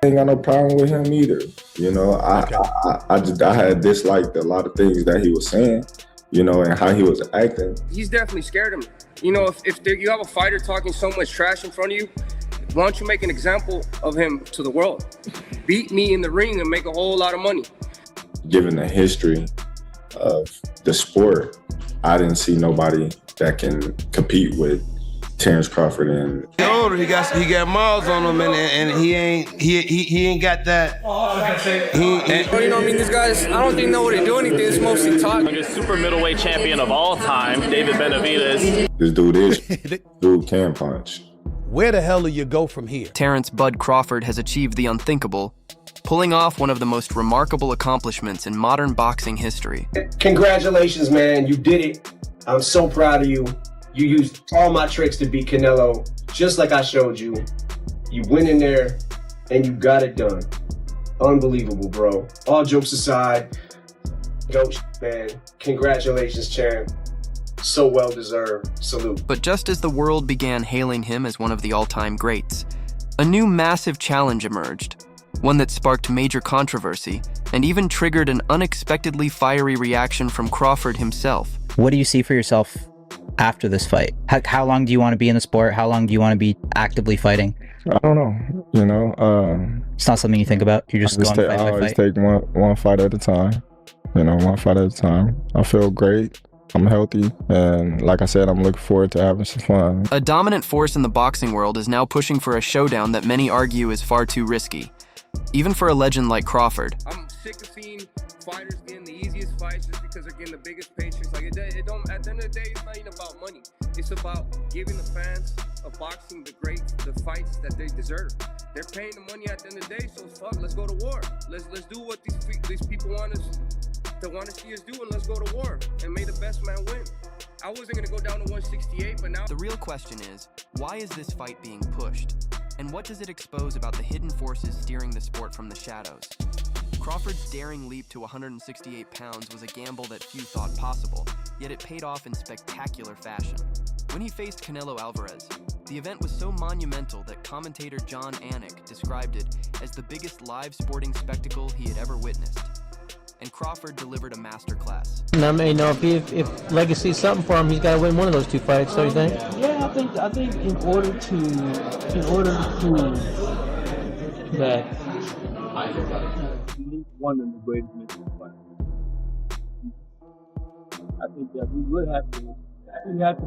ain't got no problem with him either. You know, I had disliked a lot of things that he was saying, you know, and how he was acting. He's definitely scared of me. You know, if you have a fighter talking so much trash in front of you, why don't you make an example of him to the world? Beat me in the ring and make a whole lot of money. Given the history of the sport, I didn't see nobody that can compete with Terence Crawford. And he older, he got miles on him, and he ain't got that. You know, I mean, these guys, I don't think know what they do anything. It's mostly talk. Super middleweight champion of all time, David Benavidez. This dude can punch. Where the hell do you go from here? Terence "Bud" Crawford has achieved the unthinkable, pulling off one of the most remarkable accomplishments in modern boxing history. Congratulations, man. You did it. I'm so proud of you. You used all my tricks to beat Canelo, just like I showed you. You went in there and you got it done. Unbelievable, bro. All jokes aside, dope, man. Congratulations, champ. So well deserved. Salute. But just as the world began hailing him as one of the all-time greats, a new massive challenge emerged, one that sparked major controversy and even triggered an unexpectedly fiery reaction from Crawford himself. What do you see for yourself after this fight? How long do you want to be in the sport? How long do you want to be actively fighting? I don't know. You know, it's not something you think about. You're just going fight by fight. I always take one fight at a time. You know, one fight at a time. I feel great. I'm healthy, and like I said, I'm looking forward to having some fun. A dominant force in the boxing world is now pushing for a showdown that many argue is far too risky, even for a legend like Crawford. I'm sick of seeing fighters getting the easiest fights just because they're getting the biggest paychecks. Like it don't. At the end of the day, it's not even about money. It's about giving the fans of boxing the fights that they deserve. They're paying the money at the end of the day, so fuck. Let's go to war. Let's do what these people want to see us do, and let's go to war and may the best man win. I wasn't gonna go down to 168, but now the real question is, why is this fight being pushed? And what does it expose about the hidden forces steering the sport from the shadows? Crawford's daring leap to 168 pounds was a gamble that few thought possible, yet it paid off in spectacular fashion. When he faced Canelo Alvarez, the event was so monumental that commentator John Anik described it as the biggest live sporting spectacle he had ever witnessed. And Crawford delivered a masterclass. I mean, if legacy is something for him, he's got to win one of those two fights. So you think? Yeah, I think in order to prove that he's one of the greatest men in the fight, I think that we would have to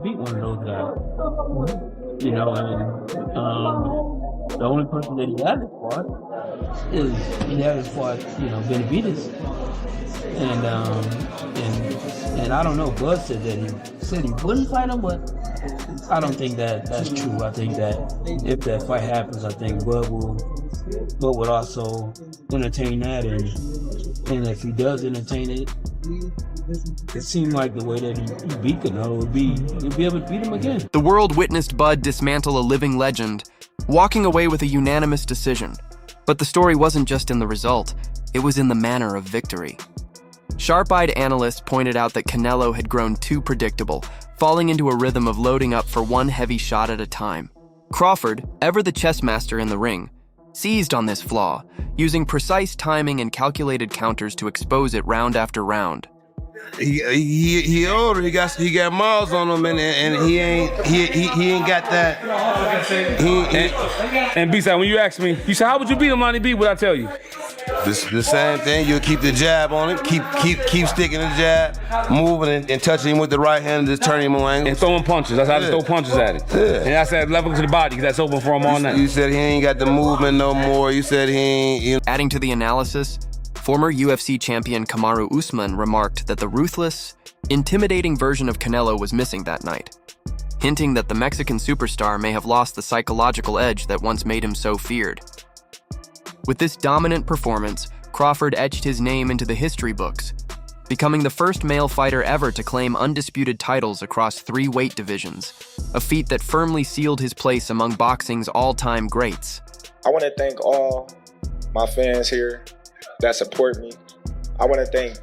beat one of those guys. You know, and the only person that he hasn't fought is Benavidez. And I don't know. Bud said he wouldn't fight him, but I don't think that's true. I think that if that fight happens, I think Bud would also entertain that, and if he does entertain it, it seemed like the way that he beat Canelo he'll be able to beat him again. The world witnessed Bud dismantle a living legend, walking away with a unanimous decision. But the story wasn't just in the result, it was in the manner of victory. Sharp-eyed analysts pointed out that Canelo had grown too predictable, falling into a rhythm of loading up for one heavy shot at a time. Crawford, ever the chess master in the ring, seized on this flaw, using precise timing and calculated counters to expose it round after round. He older, he got miles on him, and he ain't got that. And B-side, when you asked me, you said, how would you beat him, Lonnie B? What'd I tell you? The same thing. You'll keep the jab on him, keep sticking the jab, moving and touching him with the right hand, and just turning him on angles. And throwing punches. That's how I just throw punches at him. Yeah. And that's at level to the body, because that's open for him all night. You said he ain't got the movement no more. You said he ain't. Adding to the analysis, former UFC champion Kamaru Usman remarked that the ruthless, intimidating version of Canelo was missing that night, hinting that the Mexican superstar may have lost the psychological edge that once made him so feared. With this dominant performance, Crawford etched his name into the history books, becoming the first male fighter ever to claim undisputed titles across 3 weight divisions, a feat that firmly sealed his place among boxing's all-time greats. I want to thank all my fans here that support me. I want to thank.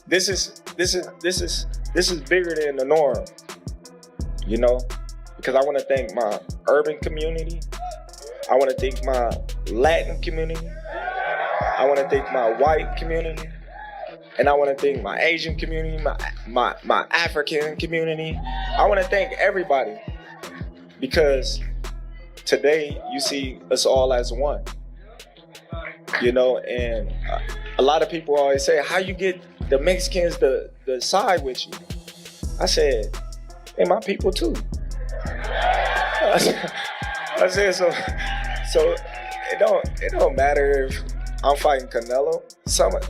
This is bigger than the norm, you know, because I want to thank my urban community. I want to thank my Latin community. I want to thank my white community. And I want to thank my Asian community, my African community. I want to thank everybody because today you see us all as one. You know, and a lot of people always say, how you get the Mexicans to side with you? I said, they my people too. I said so it don't matter if I'm fighting Canelo. Some of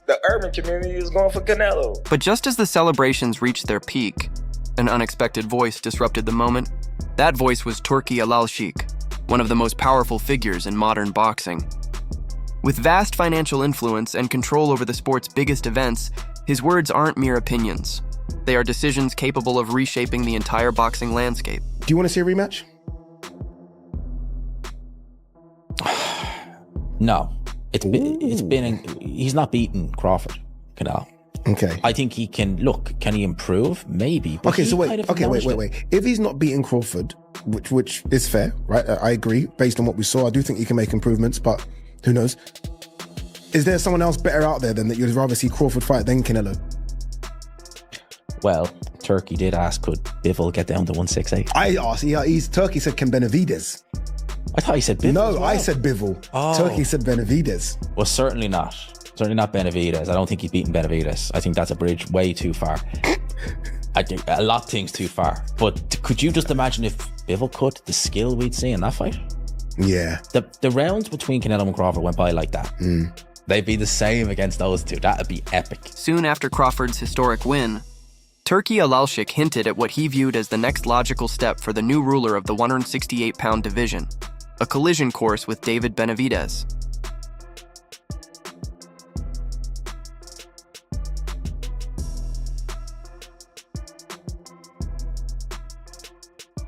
the urban community is going for Canelo. But just as the celebrations reached their peak, an unexpected voice disrupted the moment. That voice was Turki Alalshikh, one of the most powerful figures in modern boxing. With vast financial influence and control over the sport's biggest events, his words aren't mere opinions. They are decisions capable of reshaping the entire boxing landscape. Do you want to see a rematch? No. He's not beaten Crawford, Canelo. Okay. I think he can he improve? Maybe. Okay, so wait. If he's not beating Crawford, which is fair, right? I agree. Based on what we saw, I do think he can make improvements, but who knows? Is there someone else better out there than that you'd rather see Crawford fight than Canelo? Well, Turkey did ask, could Bivol get down to 168? I asked. Turkey said, can Benavidez? I thought he said Bivol. No, as well. I said Bivol. Oh. Turkey said Benavidez. Well, certainly not. Certainly not Benavidez. I don't think he's beaten Benavidez. I think that's a bridge way too far. I think a lot of things too far. But could you just imagine if Bivol could, the skill we'd see in that fight? Yeah. The rounds between Canelo and Crawford went by like that. They'd be the same against those two. That'd be epic. Soon after Crawford's historic win, Turki Alalshikh hinted at what he viewed as the next logical step for the new ruler of the 168-pound division, a collision course with David Benavidez.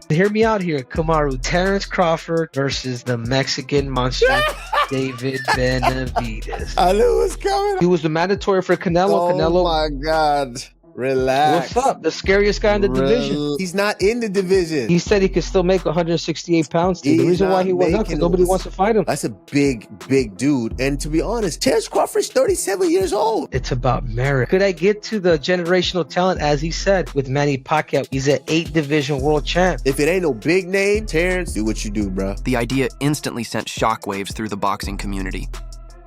Hear me out here, Kamaru. Terence Crawford versus the Mexican monster, David Benavidez. I knew it was coming. He was the mandatory for Canelo. Oh my God. Relax. What's up? The scariest guy in the division. He's not in the division. He said he could still make 168 pounds. Dude. The reason why he went up because nobody wants to fight him. That's a big dude. And to be honest, Terence Crawford's 37 years old. It's about merit. Could I get to the generational talent, as he said, with Manny Pacquiao? He's an 8-division world champ. If it ain't no big name, Terence, do what you do, bro. The idea instantly sent shockwaves through the boxing community.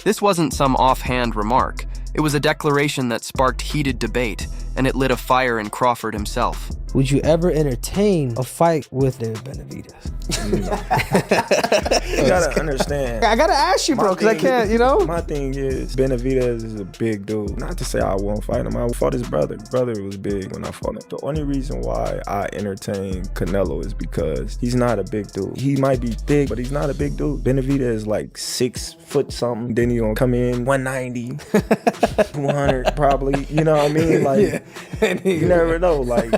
This wasn't some offhand remark. It was a declaration that sparked heated debate, and it lit a fire in Crawford himself. Would you ever entertain a fight with David Benavidez? You gotta understand. I gotta ask you, bro, because I can't, My thing is, Benavidez is a big dude. Not to say I won't fight him. I fought his brother. His brother was big when I fought him. The only reason why I entertain Canelo is because he's not a big dude. He might be big, but he's not a big dude. Benavidez is like 6 foot something. Then he gonna come in 190, 200 probably. You know what I mean? Like, you never know. Like,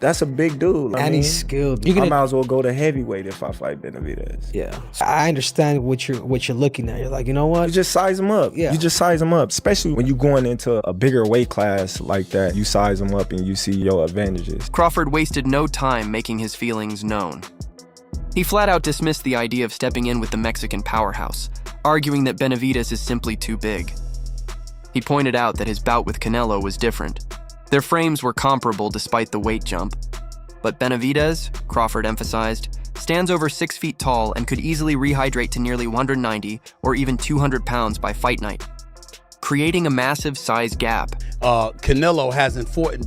that's a big dude. And he's skilled. I might as well go to heavyweight if I fight Benavidez. Yeah, I understand what you're looking at. You're like, you know what? You just size him up. Yeah, you just size him up. Especially when you're going into a bigger weight class like that. You size him up and you see your advantages. Crawford wasted no time making his feelings known. He flat out dismissed the idea of stepping in with the Mexican powerhouse, arguing that Benavidez is simply too big. He pointed out that his bout with Canelo was different. Their frames were comparable despite the weight jump. But Benavidez, Crawford emphasized, stands over 6 feet tall and could easily rehydrate to nearly 190 or even 200 pounds by fight night, creating a massive size gap. Canelo hasn't fought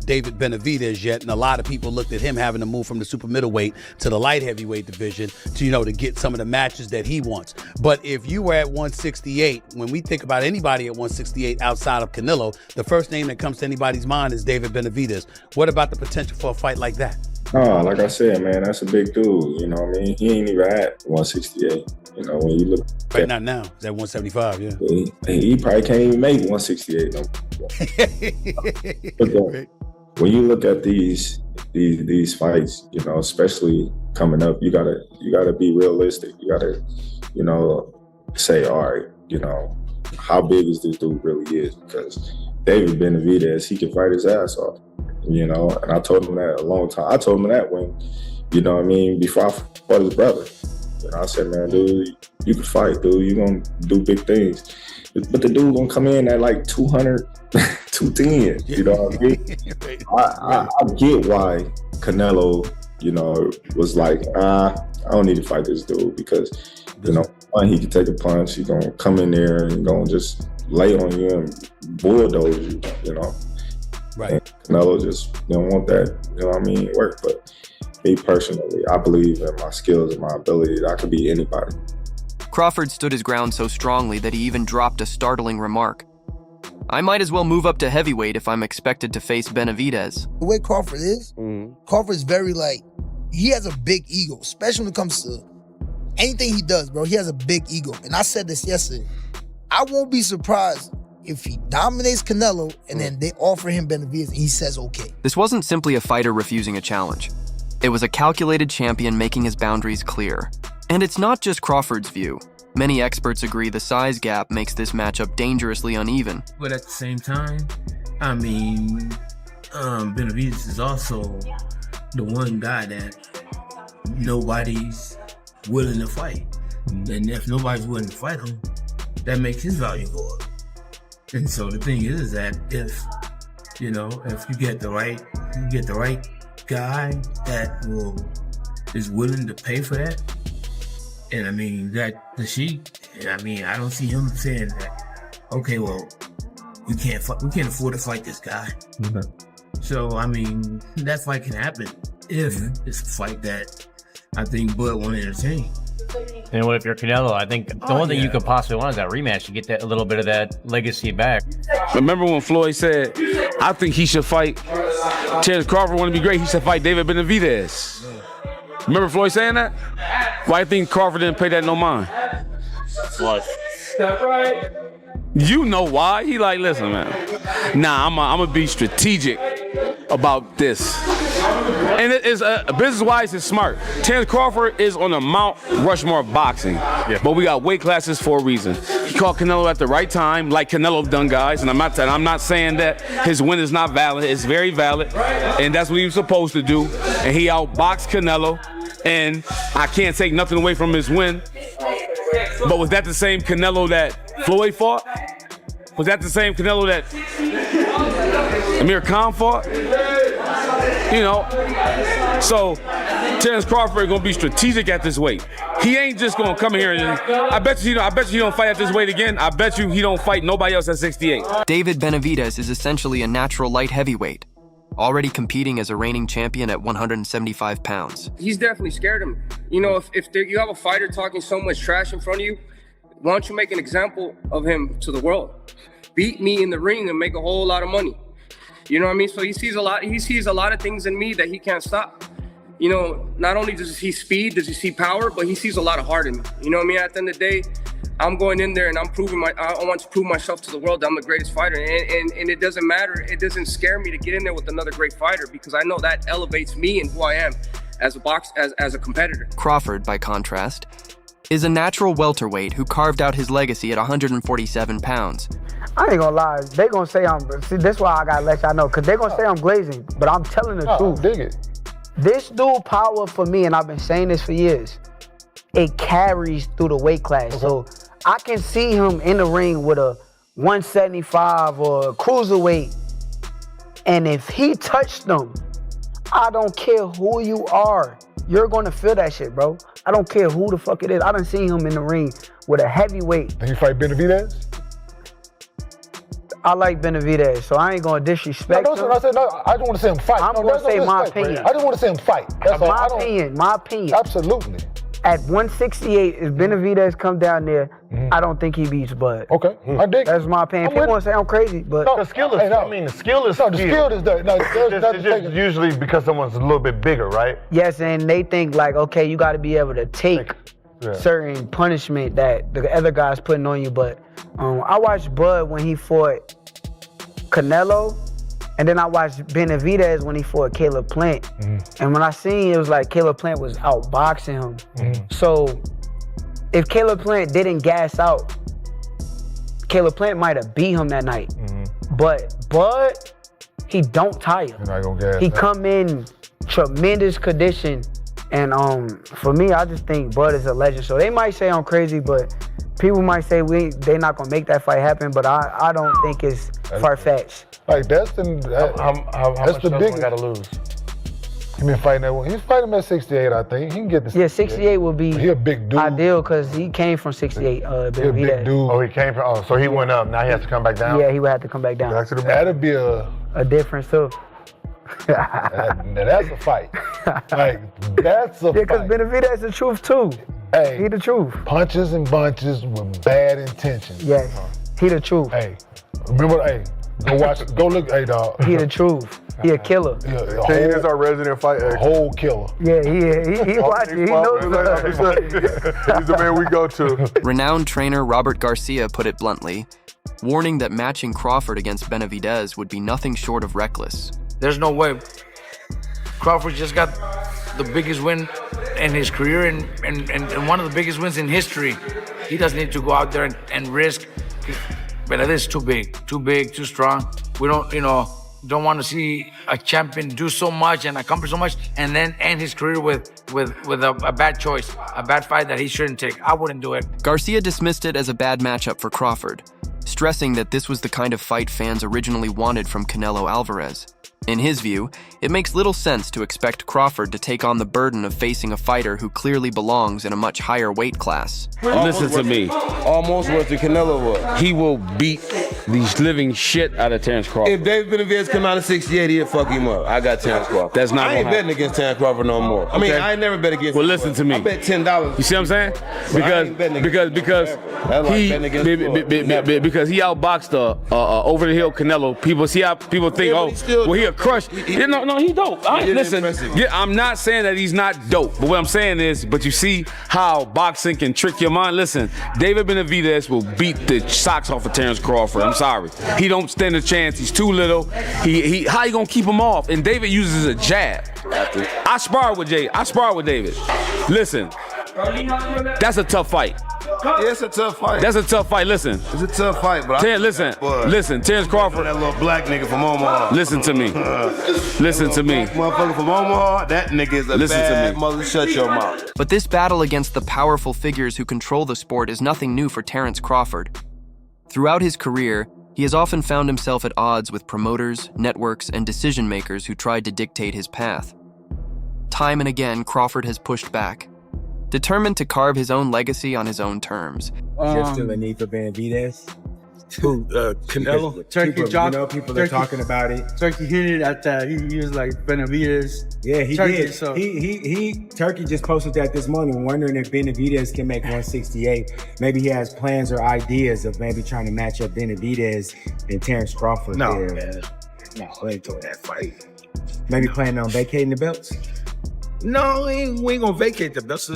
David Benavidez yet, and a lot of people looked at him having to move from the super middleweight to the light heavyweight division to get some of the matches that he wants. But if you were at 168, when we think about anybody at 168 outside of Canelo, the first name that comes to anybody's mind is David Benavidez. What about the potential for a fight like that? Oh, like I said, man, that's a big dude. You know what I mean? He ain't even at 168. When you look right not now, it's at 175, yeah. He probably can't even make 168 no more. When you look at these fights, especially coming up, you gotta be realistic. You gotta, say, all right, how big is this dude really is? Because David Benavidez, he can fight his ass off. And I told him that a long time. I told him that when you know what I mean, before I fought his brother. You know, I said, man, dude, you can fight, dude. You gonna do big things. But the dude gonna come in at like 200, 210. You know what I mean? I get why Canelo, you know, was like, I don't need to fight this dude because, you know, one, he can take a punch. He's gonna come in there and gonna just lay on you and bulldoze you, you know? Right. And Canelo just don't want that, you know what I mean, work. But me personally, I believe in my skills and my ability that I could beat anybody. Crawford stood his ground so strongly that he even dropped a startling remark. I might as well move up to heavyweight if I'm expected to face Benavidez. The way Crawford is, Crawford's very he has a big ego, especially when it comes to anything he does, bro. He has a big ego. And I said this yesterday. I won't be surprised if he dominates Canelo and then they offer him Benavidez and he says okay. This wasn't simply a fighter refusing a challenge. It was a calculated champion making his boundaries clear. And it's not just Crawford's view. Many experts agree the size gap makes this matchup dangerously uneven. But at the same time, I mean, Benavidez is also the one guy that nobody's willing to fight. And if nobody's willing to fight him, that makes his value go up. And so the thing is that if you get the right guy that is willing to pay for that, and I mean I don't see him saying that, okay, well, we can't afford to fight this guy. So I mean, that fight can happen if it's a fight that I think Bud won't entertain. And what if you're Canelo? I think the only thing you could possibly want is that rematch to get that a little bit of that legacy back. Remember when Floyd said, I think he should fight Terence Crawford want to be great, he should fight David Benavidez. Remember Floyd saying that? Why do you think Crawford didn't pay that no mind? What? You know why? He like, listen, man. Nah, I'm gonna be strategic about this. And it is business-wise, it's smart. Terence Crawford is on the Mount Rushmore of boxing, but we got weight classes for a reason. He caught Canelo at the right time, like Canelo done, guys. And I'm not saying that his win is not valid. It's very valid, and that's what he was supposed to do. And he outboxed Canelo, and I can't take nothing away from his win. But was that the same Canelo that Floyd fought? Was that the same Canelo that Amir Khan fought? You know, so Terence Crawford gonna be strategic at this weight. He ain't just gonna come here and I bet you he don't fight at this weight again. I bet you he don't fight nobody else at 68. David Benavidez is essentially a natural light heavyweight, already competing as a reigning champion at 175 pounds. He's definitely scared him. You know, if you have a fighter talking so much trash in front of you, why don't you make an example of him to the world? Beat me in the ring and make a whole lot of money. You know what I mean? So he sees a lot of things in me that he can't stop. You know, not only does he see speed, does he see power, but he sees a lot of heart in me. You know what I mean? At the end of the day, I'm going in there and I want to prove myself to the world that I'm the greatest fighter. And it doesn't matter. It doesn't scare me to get in there with another great fighter because I know that elevates me and who I am as a competitor. Crawford, by contrast, is a natural welterweight who carved out his legacy at 147 pounds. I ain't gonna lie, they gonna say that's why I gotta let y'all know, cause they gonna say I'm glazing, but I'm telling the truth. Dig it. This dude power for me, and I've been saying this for years, it carries through the weight class. So I can see him in the ring with a 175 or a cruiserweight, and if he touched them, I don't care who you are, you're gonna feel that shit, bro. I don't care who the fuck it is. I done seen him in the ring with a heavyweight. And you fight Benavidez? I like Benavidez, so I ain't gonna disrespect him. I said, no, I just want to see him fight. I'm gonna say my opinion. I just want to see him fight. That's my opinion. Absolutely. At 168, if Benavidez come down there, I don't think he beats Bud. Okay, I dig. That's my opinion. People want to say I'm crazy, but the skill is. The skill is. The skill is there. No, it's just usually because someone's a little bit bigger, right? Yes, and they think like, okay, you got to be able to take certain punishment that the other guy's putting on you. But I watched Bud when he fought Canelo, and then I watched Benavidez when he fought Caleb Plant. And when I seen it was like Caleb Plant was outboxing him. So if Caleb Plant didn't gas out, Caleb Plant might have beat him that night. But Bud, he don't tire. You're not gonna gas he out. Come in tremendous condition And for me, I just think Bud is a legend. So they might say I'm crazy, but people might say they're not gonna make that fight happen. But I don't think it's far-fetched. Like that's the much big. Got to lose. He been fighting that one. He's fighting at 68, I think. He can get the 68 would be he a big dude. ideal because he came from 68. He a big dude. Oh, he came from. Oh, so he went up. Now he has to come back down. Yeah, he would have to come back down. That'd be a difference too. that's a fight. Like that's a fight. Yeah, because Benavidez is the truth too. Hey, he the truth. Punches and bunches with bad intentions. Yes, he the truth. Hey, remember? Hey, go watch. Go look. Hey, dog. He the truth. He a killer. Kane is our resident fighter. A whole killer. Yeah, he watches. He knows. He's the man we go to. Renowned trainer Robert Garcia put it bluntly, warning that matching Crawford against Benavidez would be nothing short of reckless. There's no way. Crawford just got the biggest win in his career and one of the biggest wins in history. He doesn't need to go out there and risk. Benavidez is too big, too strong. We don't want to see a champion do so much and accomplish so much and then end his career with a bad choice, a bad fight that he shouldn't take. I wouldn't do it. Garcia dismissed it as a bad matchup for Crawford, stressing that this was the kind of fight fans originally wanted from Canelo Alvarez. In his view, it makes little sense to expect Crawford to take on the burden of facing a fighter who clearly belongs in a much higher weight class. Listen to me. Almost worse than Canelo was. He will beat the living shit out of Terence Crawford. If David Benavidez come out of 68, he'll fuck him up. I got Terence Crawford. That's not I ain't gonna betting against Terence Crawford no more. I mean, I ain't never bet against Well, him. listen to me. I bet $10. You see what I'm saying? Because he outboxed over the hill Canelo. People see how people think, he a crush. No, he dope. Listen, I'm not saying that he's not dope, but what I'm saying is, but you see how boxing can trick your mind. Listen, David Benavidez will beat the socks off of Terence Crawford. I'm sorry, he don't stand a chance. He's too little. How you gonna keep him off? And David uses a jab. I spar with David. Listen, that's a tough fight. Yeah, it's a tough fight. That's a tough fight. Listen. It's a tough fight, but listen, Terence Crawford. That little black nigga from Omaha. Listen to me. Listen to me. Motherfucker from Omaha, that nigga is a bad mother. Shut your mouth. But this battle against the powerful figures who control the sport is nothing new for Terence Crawford. Throughout his career, he has often found himself at odds with promoters, networks, and decision-makers who tried to dictate his path. Time and again, Crawford has pushed back, determined to carve his own legacy on his own terms. There's still a need for Benavidez. Who? Canelo? Turkey people are talking about it. Turkey hinted at that. He was like Benavidez. Yeah, he Turkey, did. So. Turkey just posted that this morning, wondering if Benavidez can make 168. Maybe he has plans or ideas of maybe trying to match up Benavidez and Terence Crawford. No, man. No, they ain't doing that fight. Maybe planning on vacating the belts. No, we ain't gonna vacate the belts.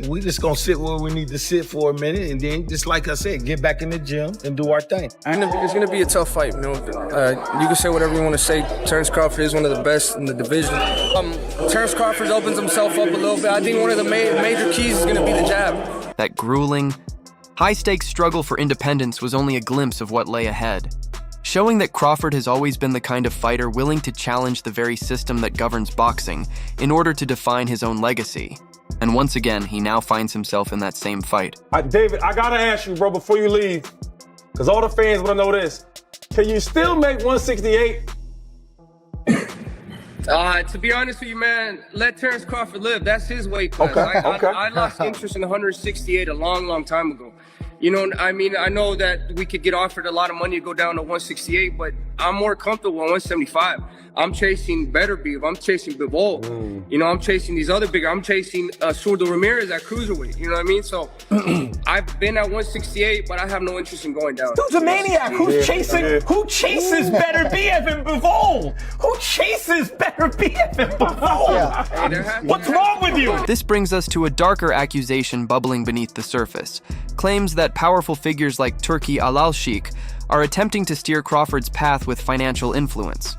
We just gonna sit where we need to sit for a minute, and then, just like I said, get back in the gym and do our thing. It's gonna be a tough fight. You can say whatever you want to say. Terence Crawford is one of the best in the division. Terence Crawford opens himself up a little bit. I think one of the major keys is gonna be the jab. That grueling, high-stakes struggle for independence was only a glimpse of what lay ahead, showing that Crawford has always been the kind of fighter willing to challenge the very system that governs boxing in order to define his own legacy. And once again, he now finds himself in that same fight. David, I gotta ask you, bro, before you leave, because all the fans want to know this. Can you still make 168? To be honest with you, man, let Terence Crawford live. That's his weight class. Okay. I lost interest in 168 a long time ago. I know that we could get offered a lot of money to go down to 168, but I'm more comfortable at 175. I'm chasing better beef. I'm chasing Bivol. I'm chasing these other bigger. I'm chasing Surdo Ramirez at cruiserweight. You know what I mean? So I've been at 168, but I have no interest in going down. Dude's a maniac. Who chases better BF than Bivol? Who chases better BF than Bivol? What's wrong with you? This brings us to a darker accusation bubbling beneath the surface. Claims that powerful figures like Turki Alalshikh are attempting to steer Crawford's path with financial influence.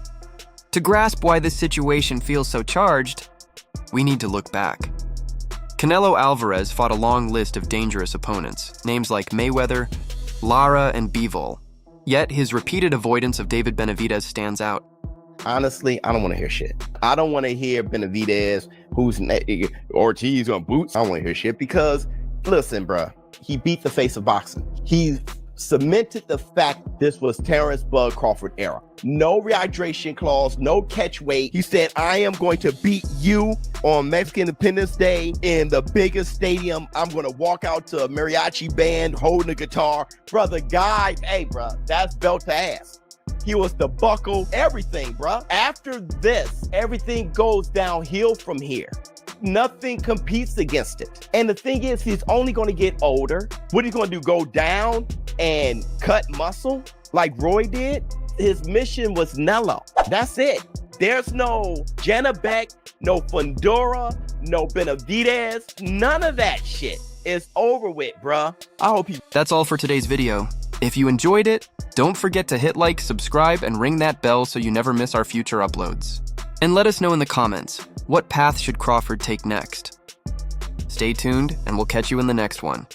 To grasp why this situation feels so charged, we need to look back. Canelo Alvarez fought a long list of dangerous opponents, names like Mayweather, Lara, and Bivol. Yet his repeated avoidance of David Benavidez stands out. honestly, I don't want to hear shit. I don't want to hear Benavidez, Ortiz on boots. I don't want to hear shit because, listen, bruh, he beat the face of boxing. He cemented the fact this was Terence Bud Crawford era. No rehydration clause, no catch weight. He said, I am going to beat you on Mexican Independence Day in the biggest stadium. I'm going to walk out to a mariachi band holding a guitar. Brother, guy, hey, bruh, that's belt to ass. He was the buckle, everything, bruh. After this, everything goes downhill from here. Nothing competes against it. And the thing is, he's only going to get older. What he's going to do, go down and cut muscle like Roy did? His mission was Nello. That's it. There's no Janabek, no Fundora, no Benavidez. None of that shit is over with, bruh. I hope you... That's all for today's video. If you enjoyed it, don't forget to hit like, subscribe, and ring that bell so you never miss our future uploads. And let us know in the comments, what path should Crawford take next? Stay tuned, and we'll catch you in the next one.